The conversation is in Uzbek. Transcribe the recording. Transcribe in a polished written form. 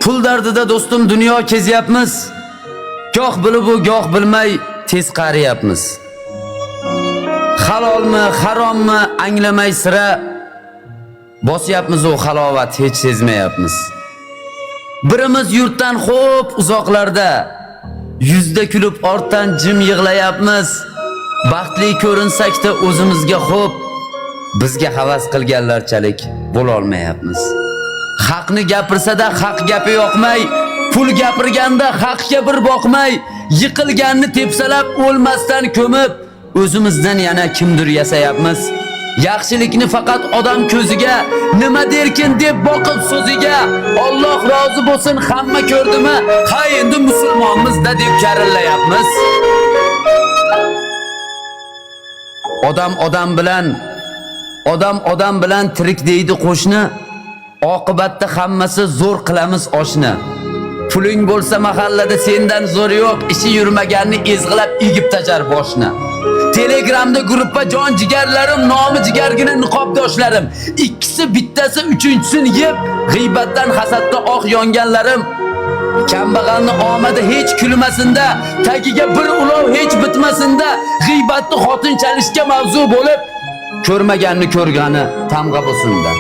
Pul dardida do'stim dunyo kezyapmiz. Goh bilib u goh bilmay tez qariyapmiz. Halolmi, harommi anglamay sira bosyapmiz u halovat hech sezmayapmiz. Birimiz yurtdan xo'p uzoqlarda, yuzda kulib ortdan jim yig'layapmiz. Baxtli ko'rinsak-da o'zimizga xo'p, bizga havas qilganlarchalik bo'la olmayapmiz. Haqni gapirsa-da haq gapi yoqmay, pul gapirganda haqga bir boqmay, yiqilganni tepsalab o'lmasdan ko'mib, o'zimizdan yana kimdir yasayapmiz. Yaxshilikni faqat odam ko'ziga, nima derkin deb boqib so'ziga, Alloh rozi bo'lsin hamma ko'rdimi, ha endi musulmonmiz-da deb karillayapmiz. Odam bilan tirik deydi qo'shni. Oqibatda hammasi zo'r qilamiz oshni. Puling bo'lsa mahallada sendan zo'r yo'q, ishi yurmaganni ezg'ilab egib tajar boshni. Telegramda gruppa jon jigarlarim, nomi jigargina niqobdoshlarim. Ikkisi bittasi uchinchisini yeb, g'iybatdan hasadda oq yonganlarim. Kambag'alni omadi hech kulmasinda, tagiga bir ulov hech bitmasinda, g'iybatni xotin chalishga mavzu bo'lib, ko'rmaganni ko'rgani tamg'a bo'lsinda.